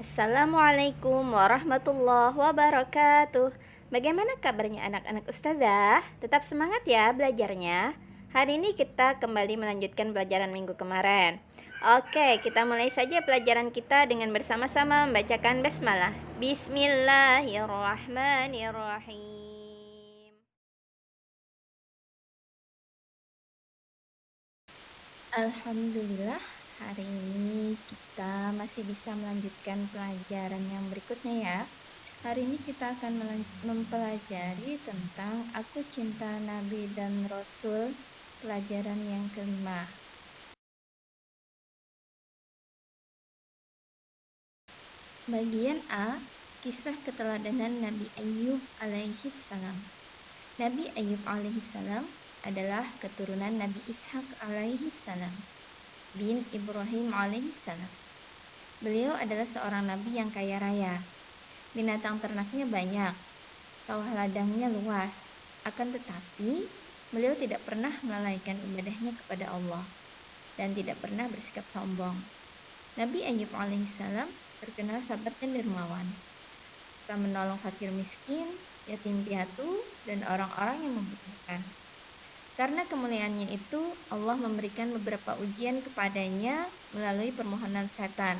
Assalamualaikum warahmatullahi wabarakatuh. Bagaimana kabarnya anak-anak ustazah? Tetap semangat ya belajarnya. Hari ini kita kembali melanjutkan pelajaran minggu kemarin. Oke, kita mulai saja pelajaran kita dengan bersama-sama membacakan basmalah. Bismillahirrahmanirrahim. Alhamdulillah, hari ini kita masih bisa melanjutkan pelajaran yang berikutnya ya. Hari ini kita akan mempelajari tentang Aku Cinta Nabi dan Rasul, pelajaran yang kelima. Bagian A, kisah keteladanan Nabi Ayyub alaihi salam. Nabi Ayyub alaihi salam adalah keturunan Nabi Ishak alaihi salam bin Ibrahim alaihi salam. Beliau adalah seorang nabi yang kaya raya. Binatang ternaknya banyak, sawah ladangnya luas. Akan tetapi, beliau tidak pernah melalaikan ibadahnya kepada Allah dan tidak pernah bersikap sombong. Nabi Ayyub alaihissalam terkenal sabar dan dermawan. Suka menolong fakir miskin, yatim piatu, dan orang-orang yang membutuhkan. Karena kemuliaannya itu, Allah memberikan beberapa ujian kepadanya melalui permohonan setan.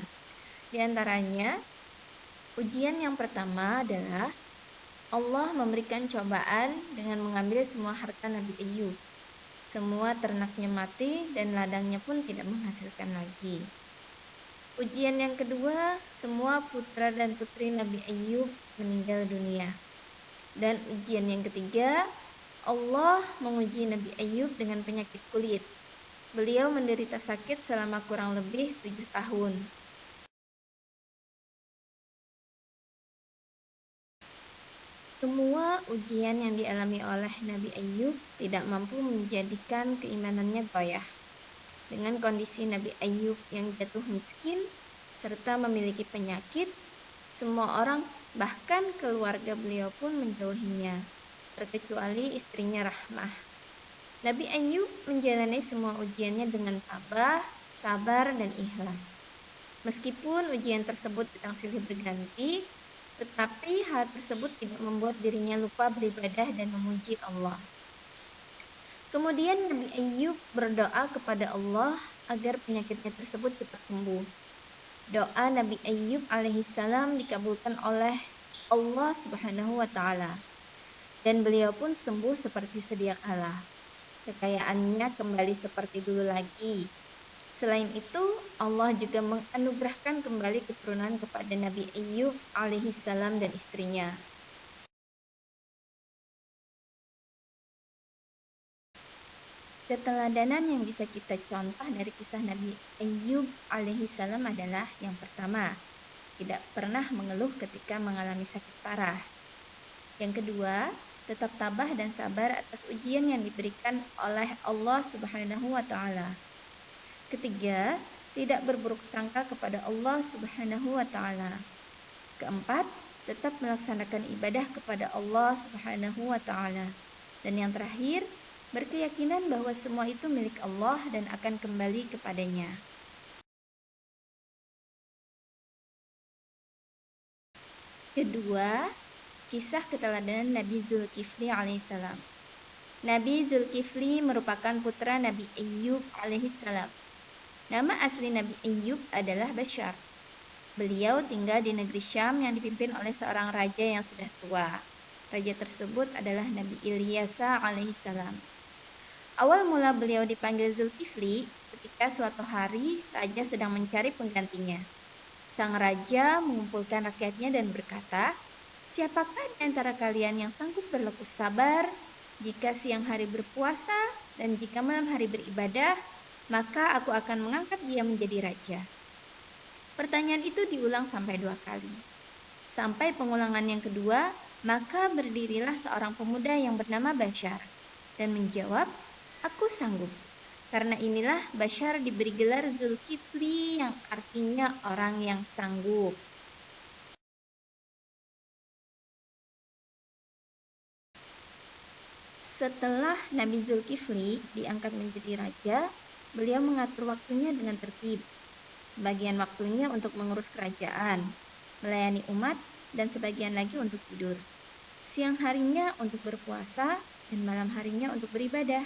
Di antaranya, ujian yang pertama adalah Allah memberikan cobaan dengan mengambil semua harta Nabi Ayyub. Semua ternaknya mati dan ladangnya pun tidak menghasilkan lagi. Ujian yang kedua, semua putra dan putri Nabi Ayyub meninggal dunia. Dan ujian yang ketiga, Allah menguji Nabi Ayyub dengan penyakit kulit. Beliau menderita sakit selama kurang lebih 7 tahun. Semua ujian yang dialami oleh Nabi Ayyub tidak mampu menjadikan keimanannya goyah. Dengan kondisi Nabi Ayyub yang jatuh miskin serta memiliki penyakit, semua orang bahkan keluarga beliau pun menjauhinya, terkecuali istrinya Rahmah. Nabi Ayyub menjalani semua ujiannya dengan tabah, sabar, dan ikhlas. Meskipun ujian tersebut sedang silih berganti, tetapi hal tersebut tidak membuat dirinya lupa beribadah dan memuji Allah. Kemudian Nabi Ayyub berdoa kepada Allah agar penyakitnya tersebut cepat sembuh. Doa Nabi Ayyub alaihissalam dikabulkan oleh Allah Subhanahu wa Ta'ala, dan beliau pun sembuh seperti sedia kala. Kekayaannya kembali seperti dulu lagi. Selain itu, Allah juga menganugerahkan kembali keturunan kepada Nabi Ayyub alaihissalam dan istrinya. Keteladanan yang bisa kita contoh dari kisah Nabi Ayyub alaihissalam adalah yang pertama, tidak pernah mengeluh ketika mengalami sakit parah. Yang kedua, tetap tabah dan sabar atas ujian yang diberikan oleh Allah Subhanahu wa Ta'ala. Ketiga, tidak berburuk sangka kepada Allah Subhanahu wa Ta'ala. Keempat, tetap melaksanakan ibadah kepada Allah Subhanahu wa Ta'ala. Dan yang terakhir, berkeyakinan bahwa semua itu milik Allah dan akan kembali kepadanya. Kedua, kisah keteladanan Nabi Zulkifli alaihissalam. Nabi Zulkifli merupakan putra Nabi Ayyub alaihissalam. Nama asli Nabi Ayyub adalah Bashar. Beliau tinggal di negeri Syam yang dipimpin oleh seorang raja yang sudah tua. Raja tersebut adalah Nabi Ilyasa alaihissalam. Awal mula beliau dipanggil Zulkifli ketika suatu hari raja sedang mencari penggantinya. Sang raja mengumpulkan rakyatnya dan berkata, "Siapakah di antara kalian yang sanggup berlaku sabar jika siang hari berpuasa dan jika malam hari beribadah, maka aku akan mengangkat dia menjadi raja." Pertanyaan itu diulang sampai 2 kali. Sampai pengulangan yang kedua, maka berdirilah seorang pemuda yang bernama Bashar dan menjawab, "Aku sanggup." Karena inilah Bashar diberi gelar Zulkifli yang artinya orang yang sanggup. Setelah Nabi Zulkifli diangkat menjadi raja, beliau mengatur waktunya dengan tertib. Sebagian waktunya untuk mengurus kerajaan, melayani umat, dan sebagian lagi untuk tidur. Siang harinya untuk berpuasa dan malam harinya untuk beribadah.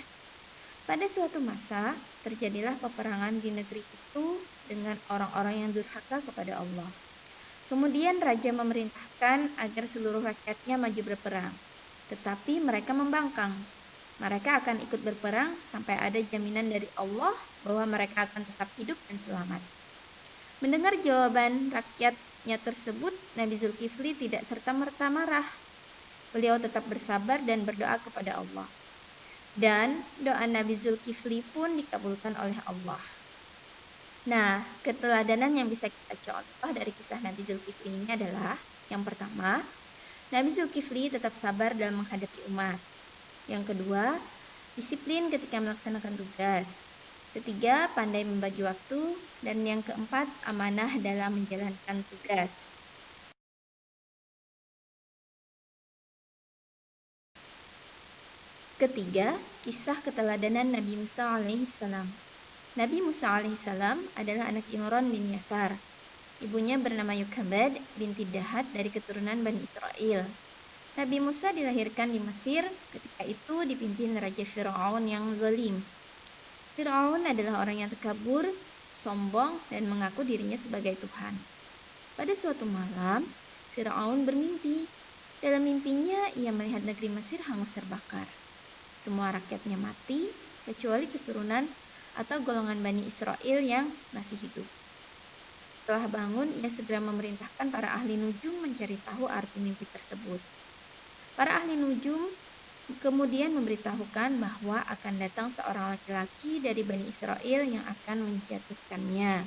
Pada suatu masa, terjadilah peperangan di negeri itu dengan orang-orang yang durhaka kepada Allah. Kemudian raja memerintahkan agar seluruh rakyatnya maju berperang. Tetapi mereka membangkang. Mereka akan ikut berperang sampai ada jaminan dari Allah bahwa mereka akan tetap hidup dan selamat. Mendengar jawaban rakyatnya tersebut, Nabi Zulkifli tidak serta-merta marah. Beliau tetap bersabar dan berdoa kepada Allah. Dan doa Nabi Zulkifli pun dikabulkan oleh Allah. Nah, keteladanan yang bisa kita contoh dari kisah Nabi Zulkifli ini adalah, yang pertama, Nabi Zulkifli tetap sabar dalam menghadapi umat. Yang kedua, disiplin ketika melaksanakan tugas. Ketiga, pandai membagi waktu. Dan yang keempat, amanah dalam menjalankan tugas. Ketiga, kisah keteladanan Nabi Musa alaihissalam. Nabi Musa alaihissalam adalah anak Imran bin Yasar. Ibunya bernama Yukabad binti Dahat dari keturunan Bani Israel. Nabi Musa dilahirkan di Mesir, ketika itu dipimpin Raja Fir'aun yang zalim. Fir'aun adalah orang yang takabur, sombong, dan mengaku dirinya sebagai Tuhan. Pada suatu malam, Fir'aun bermimpi. Dalam mimpinya, ia melihat negeri Mesir hangus terbakar. Semua rakyatnya mati, kecuali keturunan atau golongan Bani Israel yang masih hidup. Setelah bangun, ia segera memerintahkan para ahli nujum mencari tahu arti mimpi tersebut. Para ahli nujum kemudian memberitahukan bahwa akan datang seorang laki-laki dari Bani Israel yang akan menjatuhkannya.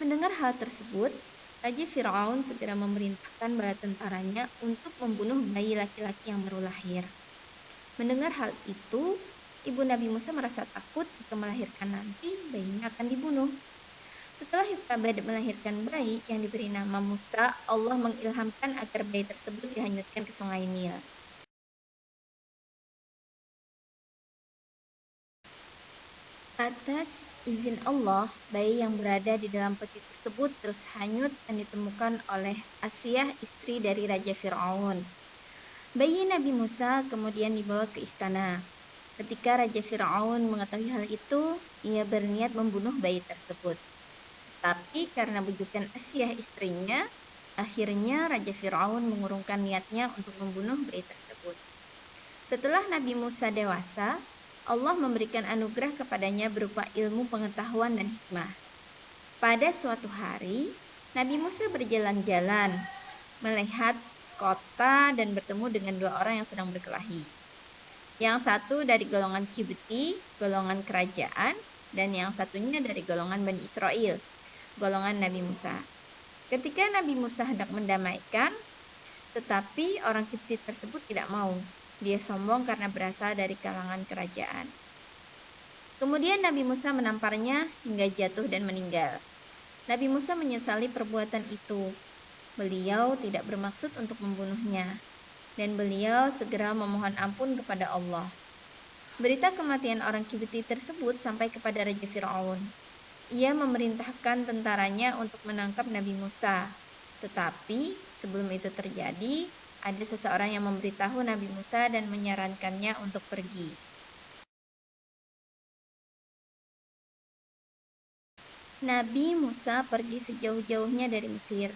Mendengar hal tersebut, Raja Fir'aun segera memerintahkan bala tentaranya untuk membunuh bayi laki-laki yang baru lahir. Mendengar hal itu, ibu Nabi Musa merasa takut jika melahirkan nanti bayinya akan dibunuh. Setelah Yukabad melahirkan bayi yang diberi nama Musa, Allah mengilhamkan agar bayi tersebut dihanyutkan ke sungai Nil. Atas izin Allah, bayi yang berada di dalam peti tersebut terus hanyut dan ditemukan oleh Asiyah, istri dari Raja Fir'aun. Bayi Nabi Musa kemudian dibawa ke istana. Ketika Raja Fir'aun mengetahui hal itu, ia berniat membunuh bayi tersebut. Tapi karena bujukan Asiyah istrinya, akhirnya Raja Fir'aun mengurungkan niatnya untuk membunuh bayi tersebut. Setelah Nabi Musa dewasa, Allah memberikan anugerah kepadanya berupa ilmu pengetahuan dan hikmah. Pada suatu hari, Nabi Musa berjalan-jalan, melihat kota dan bertemu dengan dua orang yang sedang berkelahi. Yang satu dari golongan Kibti, golongan kerajaan, dan yang satunya dari golongan Bani Israel, golongan Nabi Musa. Ketika Nabi Musa hendak mendamaikan, tetapi orang Kibti tersebut tidak mau. Dia sombong karena berasal dari kalangan kerajaan. Kemudian Nabi Musa menamparnya hingga jatuh dan meninggal. Nabi Musa menyesali perbuatan itu. Beliau tidak bermaksud untuk membunuhnya, dan beliau segera memohon ampun kepada Allah. Berita kematian orang Kibti tersebut sampai kepada Raja Fir'aun. Ia memerintahkan tentaranya untuk menangkap Nabi Musa. Tetapi sebelum itu terjadi, ada seseorang yang memberitahu Nabi Musa dan menyarankannya untuk pergi. Nabi Musa pergi sejauh-jauhnya dari Mesir.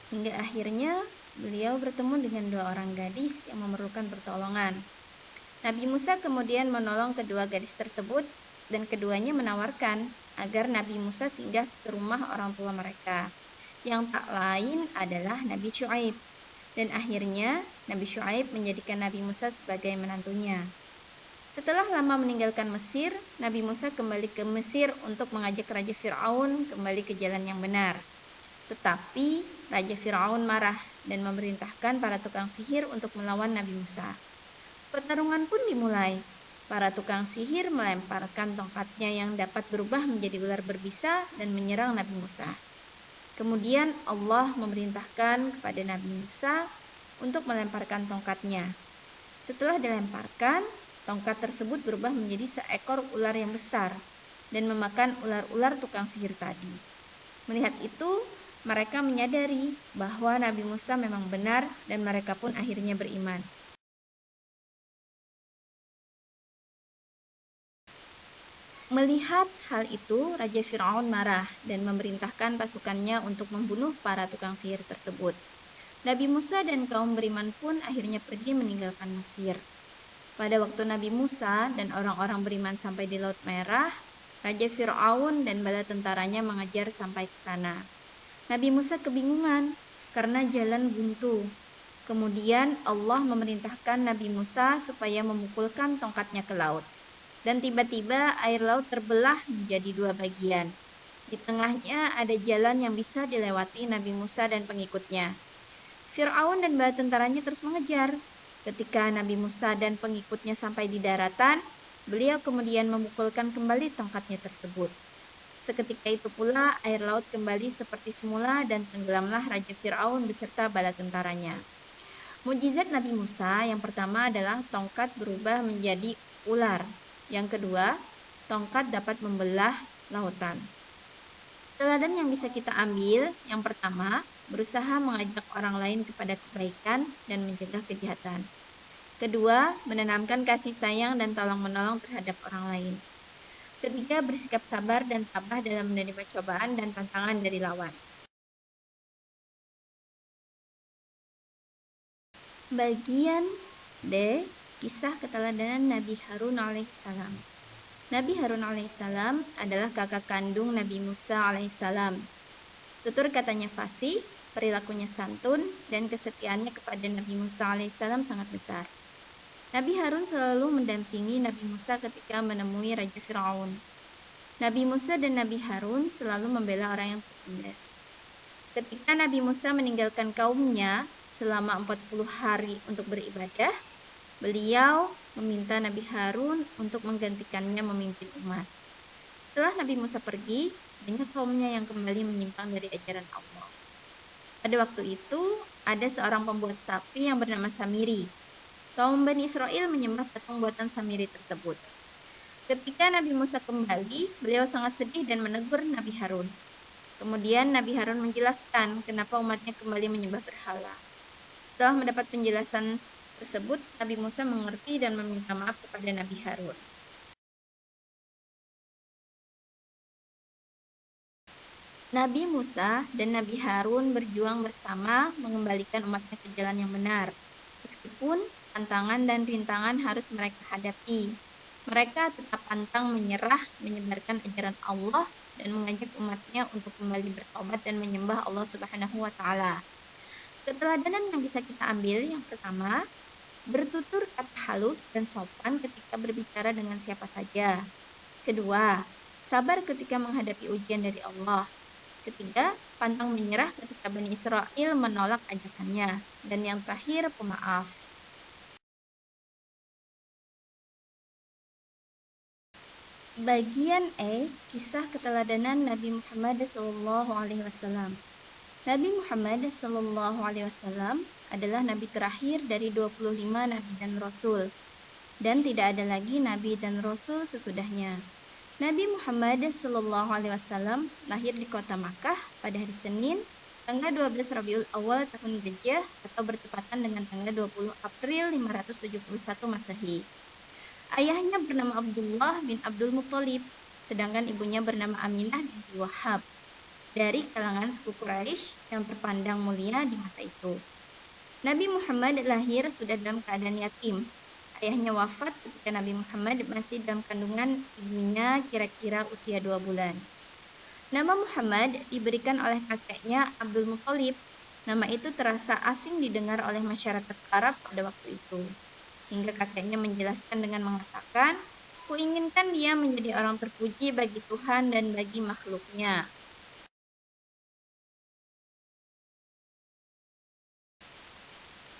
Hingga akhirnya beliau bertemu dengan dua orang gadis yang memerlukan pertolongan. Nabi Musa kemudian menolong kedua gadis tersebut dan keduanya menawarkan agar Nabi Musa singgah ke rumah orang tua mereka, yang tak lain adalah Nabi Syuaib. Dan akhirnya Nabi Syuaib menjadikan Nabi Musa sebagai menantunya. Setelah lama meninggalkan Mesir, Nabi Musa kembali ke Mesir untuk mengajak Raja Fir'aun kembali ke jalan yang benar. Tetapi Raja Fir'aun marah dan memerintahkan para tukang sihir untuk melawan Nabi Musa. Pertarungan pun dimulai. Para tukang sihir melemparkan tongkatnya yang dapat berubah menjadi ular berbisa dan menyerang Nabi Musa. Kemudian Allah memerintahkan kepada Nabi Musa untuk melemparkan tongkatnya. Setelah dilemparkan, tongkat tersebut berubah menjadi seekor ular yang besar dan memakan ular-ular tukang sihir tadi. Melihat itu, Mereka menyadari bahwa Nabi Musa memang benar dan mereka pun akhirnya beriman. Melihat hal itu, Raja Fir'aun marah dan memerintahkan pasukannya untuk membunuh para tukang sihir tersebut. Nabi Musa dan kaum beriman pun akhirnya pergi meninggalkan Mesir. Pada waktu Nabi Musa dan orang-orang beriman sampai di Laut Merah, Raja Fir'aun dan bala tentaranya mengejar sampai ke sana. Nabi Musa kebingungan karena jalan buntu. Kemudian Allah memerintahkan Nabi Musa supaya memukulkan tongkatnya ke laut. Dan tiba-tiba air laut terbelah menjadi dua bagian. Di tengahnya ada jalan yang bisa dilewati Nabi Musa dan pengikutnya. Fir'aun dan bala tentaranya terus mengejar. Ketika Nabi Musa dan pengikutnya sampai di daratan, beliau kemudian memukulkan kembali tongkatnya tersebut. Seketika itu pula air laut kembali seperti semula dan tenggelamlah Raja Fir'aun beserta bala tentaranya. Mukjizat Nabi Musa yang pertama adalah tongkat berubah menjadi ular. Yang kedua, tongkat dapat membelah lautan. Teladan yang bisa kita ambil, yang pertama, berusaha mengajak orang lain kepada kebaikan dan mencegah kejahatan. Kedua, menanamkan kasih sayang dan tolong-menolong terhadap orang lain. Ketiga, bersikap sabar dan tabah dalam menerima cobaan dan tantangan dari lawan. Bagian D. Kisah keteladanan Nabi Harun alaihissalam. Nabi Harun alaihissalam adalah kakak kandung Nabi Musa alaihissalam. Tutur katanya fasih, perilakunya santun, dan kesetiaannya kepada Nabi Musa alaihissalam sangat besar. Nabi Harun selalu mendampingi Nabi Musa ketika menemui Raja Fir'aun. Nabi Musa dan Nabi Harun selalu membela orang yang tertindas. Ketika Nabi Musa meninggalkan kaumnya selama 40 hari untuk beribadah, beliau meminta Nabi Harun untuk menggantikannya memimpin umat. Setelah Nabi Musa pergi, banyak kaumnya yang kembali menyimpang dari ajaran Allah. Pada waktu itu, ada seorang pembuat sapi yang bernama Samiri. Kaum Bani Israel menyembah patung buatan Samiri tersebut. Ketika Nabi Musa kembali, beliau sangat sedih dan menegur Nabi Harun. Kemudian Nabi Harun menjelaskan kenapa umatnya kembali menyembah berhala. Setelah mendapat penjelasan tersebut, Nabi Musa mengerti dan meminta maaf kepada Nabi Harun. Nabi Musa dan Nabi Harun berjuang bersama mengembalikan umatnya ke jalan yang benar. Meskipun tantangan dan rintangan harus mereka hadapi, mereka tetap pantang menyerah menyebarkan ajaran Allah dan mengajak umatnya untuk kembali bertobat dan menyembah Allah Subhanahu wa Ta'ala. Keteladanan yang bisa kita ambil yang pertama, bertutur kata halus dan sopan ketika berbicara dengan siapa saja. Kedua, sabar ketika menghadapi ujian dari Allah. Ketiga, pantang menyerah ketika Bani Israel menolak ajakannya. Dan yang terakhir, pemaaf. Bagian E, kisah keteladanan Nabi Muhammad SAW. Nabi Muhammad SAW adalah nabi terakhir dari 25 nabi dan rasul, dan tidak ada lagi nabi dan rasul sesudahnya. Nabi Muhammad SAW lahir di kota Makkah pada hari Senin, tanggal 12 Rabiul Awal tahun Gajah atau bertepatan dengan tanggal 20 April 571 Masehi. Ayahnya bernama Abdullah bin Abdul Muttalib, sedangkan ibunya bernama Aminah binti Wahab, dari kalangan suku Quraisy yang terpandang mulia di masa itu. Nabi Muhammad lahir sudah dalam keadaan yatim. Ayahnya wafat ketika Nabi Muhammad masih dalam kandungan ibunya kira-kira usia 2 bulan. Nama Muhammad diberikan oleh kakeknya Abdul Muttalib. Nama itu terasa asing didengar oleh masyarakat Arab pada waktu itu. Hingga kakeknya menjelaskan dengan mengatakan, "Kuinginkan dia menjadi orang terpuji bagi Tuhan dan bagi makhluknya."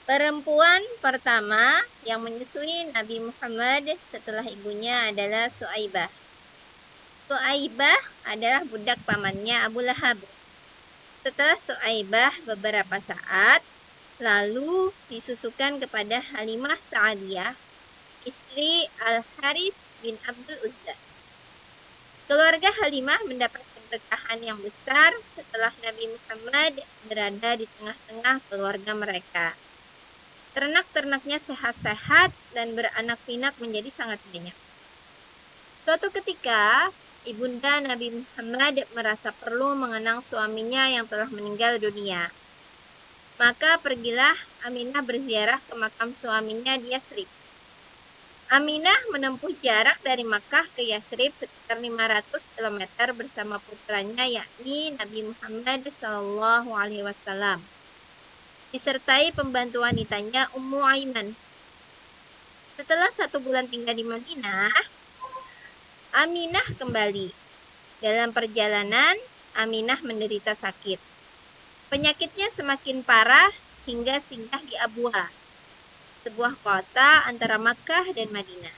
Perempuan pertama yang menyusui Nabi Muhammad setelah ibunya adalah Su'aibah. Su'aibah adalah budak pamannya Abu Lahab. Setelah Su'aibah beberapa saat, lalu disusukan kepada Halimah Sa'adiyah, istri Al-Harith bin Abdul Uzza. Keluarga Halimah mendapatkan keberkahan yang besar setelah Nabi Muhammad berada di tengah-tengah keluarga mereka. Ternak-ternaknya sehat-sehat dan beranak pinak menjadi sangat banyak. Suatu ketika, ibunda Nabi Muhammad merasa perlu mengenang suaminya yang telah meninggal dunia. Maka pergilah Aminah berziarah ke makam suaminya di Yatsrib. Aminah menempuh jarak dari Makkah ke Yatsrib sekitar 500 km bersama putranya yakni Nabi Muhammad SAW, disertai pembantu wanitanya Ummu Aiman. Setelah 1 bulan tinggal di Madinah, Aminah kembali. Dalam perjalanan, Aminah menderita sakit. Penyakitnya semakin parah hingga singgah di Abwa, sebuah kota antara Makkah dan Madinah.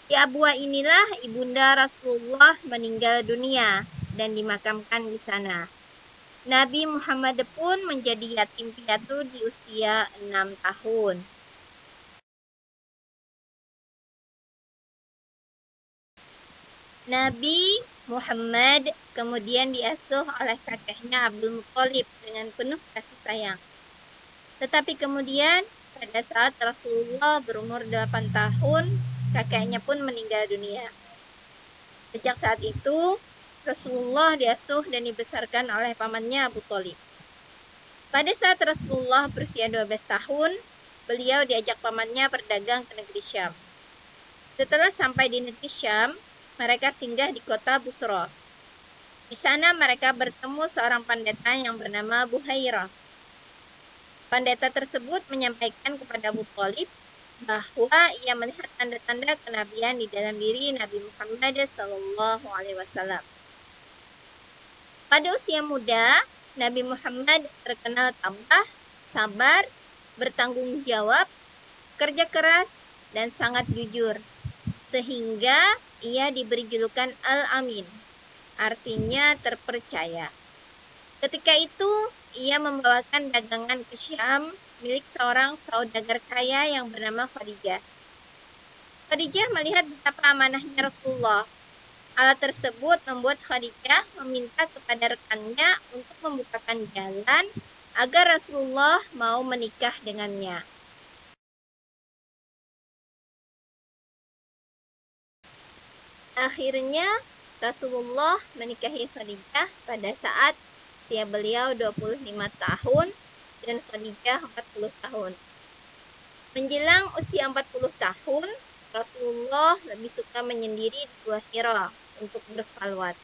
Di Abwa inilah ibunda Rasulullah meninggal dunia dan dimakamkan di sana. Nabi Muhammad pun menjadi yatim piatu di usia 6 tahun. Nabi Muhammad kemudian diasuh oleh kakeknya Abdul Muthalib dengan penuh kasih sayang. Tetapi kemudian pada saat Rasulullah berumur 8 tahun, kakeknya pun meninggal dunia. Sejak saat itu, Rasulullah diasuh dan dibesarkan oleh pamannya Abu Thalib. Pada saat Rasulullah berusia 12 tahun, beliau diajak pamannya berdagang ke negeri Syam. Setelah sampai di negeri Syam, mereka singgah di kota Busra. Di sana mereka bertemu seorang pendeta yang bernama Buhairah. Pendeta tersebut menyampaikan kepada Abu Thalib bahwa ia melihat tanda-tanda kenabian di dalam diri Nabi Muhammad SAW. Pada usia muda, Nabi Muhammad terkenal tabah, sabar, bertanggung jawab, kerja keras, dan sangat jujur. Sehingga ia diberi julukan Al-Amin, artinya terpercaya. Ketika itu, ia membawakan dagangan ke Syam milik seorang saudagar kaya yang bernama Khadijah. Khadijah melihat betapa amanahnya Rasulullah. Hal tersebut membuat Khadijah meminta kepada rekannya untuk membukakan jalan agar Rasulullah mau menikah dengannya. Akhirnya, Rasulullah menikahi Khadijah pada saat usia beliau 25 tahun dan Khadijah 40 tahun. Menjelang usia 40 tahun, Rasulullah lebih suka menyendiri di Gua Hira untuk berkhalwat.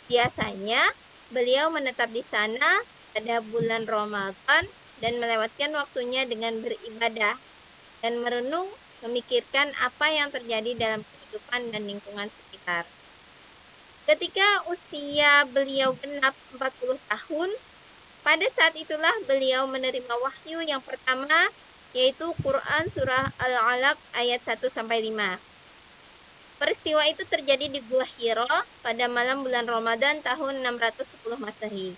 Biasanya, beliau menetap di sana pada bulan Ramadan dan melewatkan waktunya dengan beribadah dan merenung memikirkan apa yang terjadi dalam kehidupan dan lingkungan sekitar. Ketika usia beliau genap 40 tahun, pada saat itulah beliau menerima wahyu yang pertama, yaitu Quran Surah Al-Alaq ayat 1-5. Peristiwa itu terjadi di Gua Hira pada malam bulan Ramadan tahun 610 Masehi.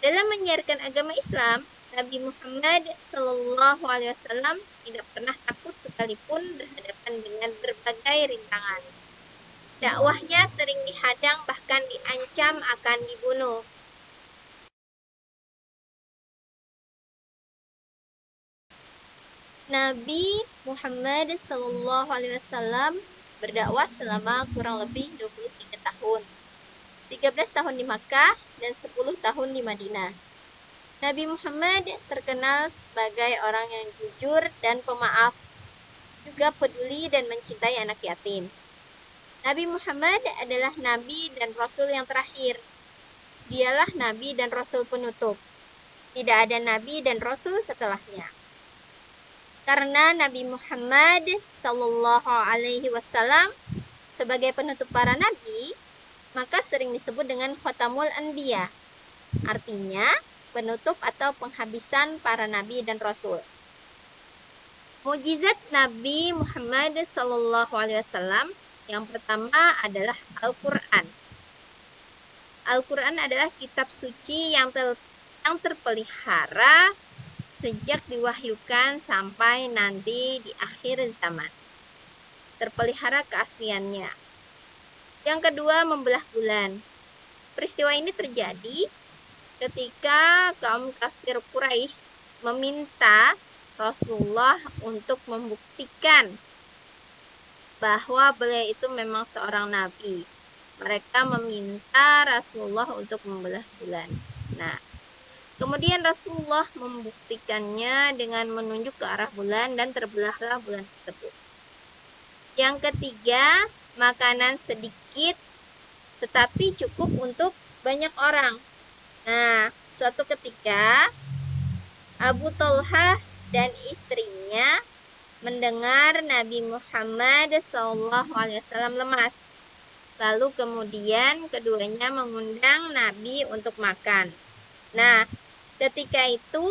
Dalam menyiarkan agama Islam, Nabi Muhammad SAW tidak pernah takut sekalipun berhadapan dengan berbagai rintangan. Dakwahnya sering dihadang bahkan diancam akan dibunuh. Nabi Muhammad SAW berdakwah selama kurang lebih 23 tahun. 13 tahun di Makkah dan 10 tahun di Madinah. Nabi Muhammad terkenal sebagai orang yang jujur dan pemaaf, juga peduli dan mencintai anak yatim. Nabi Muhammad adalah Nabi dan Rasul yang terakhir. Dialah Nabi dan Rasul penutup. Tidak ada Nabi dan Rasul setelahnya. Karena Nabi Muhammad SAW sebagai penutup para nabi, maka sering disebut dengan Khatamul Anbiya, artinya penutup atau penghabisan para nabi dan rasul. Mukjizat Nabi Muhammad SAW yang pertama adalah Al-Quran. Al-Quran adalah kitab suci yang terpelihara sejak diwahyukan sampai nanti di akhir zaman. Terpelihara keasliannya. Yang kedua, membelah bulan. Peristiwa ini terjadi ketika kaum kafir Quraisy meminta Rasulullah untuk membuktikan bahwa beliau itu memang seorang nabi. Mereka meminta Rasulullah untuk membelah bulan. Nah, kemudian Rasulullah membuktikannya dengan menunjuk ke arah bulan dan terbelahlah bulan tersebut. Yang ketiga, makanan sedikit tetapi cukup untuk banyak orang. Nah, suatu ketika Abu Talhah dan istrinya mendengar Nabi Muhammad SAW lemas. Lalu kemudian keduanya mengundang Nabi untuk makan. Nah, ketika itu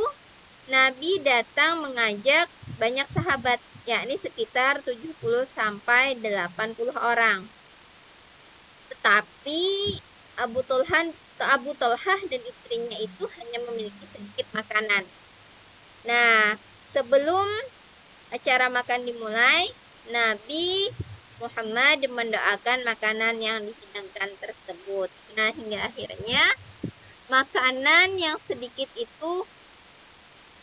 Nabi datang mengajak banyak sahabat, yakni sekitar 70 sampai 80 orang. Tetapi Abu Talhah dan istrinya itu hanya memiliki sedikit makanan. Nah, sebelum acara makan dimulai, Nabi Muhammad mendoakan makanan yang dihidangkan tersebut. Nah, hingga akhirnya makanan yang sedikit itu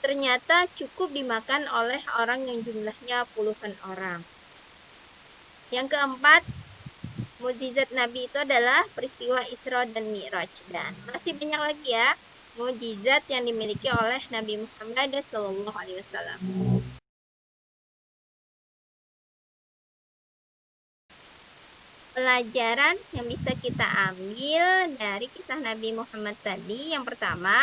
ternyata cukup dimakan oleh orang yang jumlahnya puluhan orang. Yang keempat, mukjizat Nabi itu adalah peristiwa Isra dan Mi'raj. Dan masih banyak lagi ya mukjizat yang dimiliki oleh Nabi Muhammad SAW. Pelajaran yang bisa kita ambil dari kisah Nabi Muhammad tadi, yang pertama,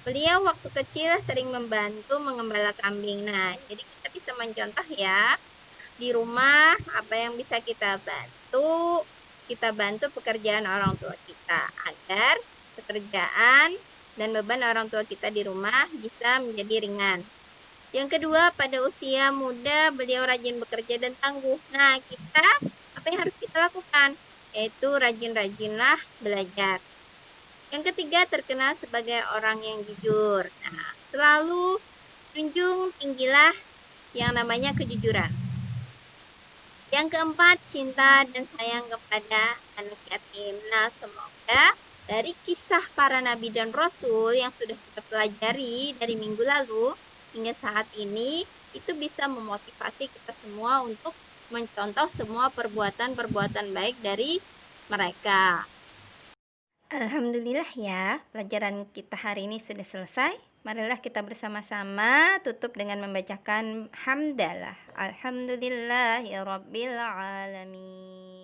beliau waktu kecil sering membantu mengembala kambing. Nah, jadi kita bisa mencontoh ya, di rumah apa yang bisa kita bantu pekerjaan orang tua kita agar pekerjaan dan beban orang tua kita di rumah bisa menjadi ringan. Yang kedua, pada usia muda beliau rajin bekerja dan tangguh. Nah, apa yang harus kita lakukan? Yaitu rajin-rajinlah belajar. Yang ketiga, terkenal sebagai orang yang jujur. Nah, selalu junjung tinggilah yang namanya kejujuran. Yang keempat, cinta dan sayang kepada anak yatim. Nah, semoga dari kisah para nabi dan rasul yang sudah kita pelajari dari minggu lalu hingga saat ini, itu bisa memotivasi kita semua untuk mencontoh semua perbuatan-perbuatan baik dari mereka. Alhamdulillah ya, pelajaran kita hari ini sudah selesai. Marilah kita bersama-sama tutup dengan membacakan hamdalah. Alhamdulillahirabbil alamin.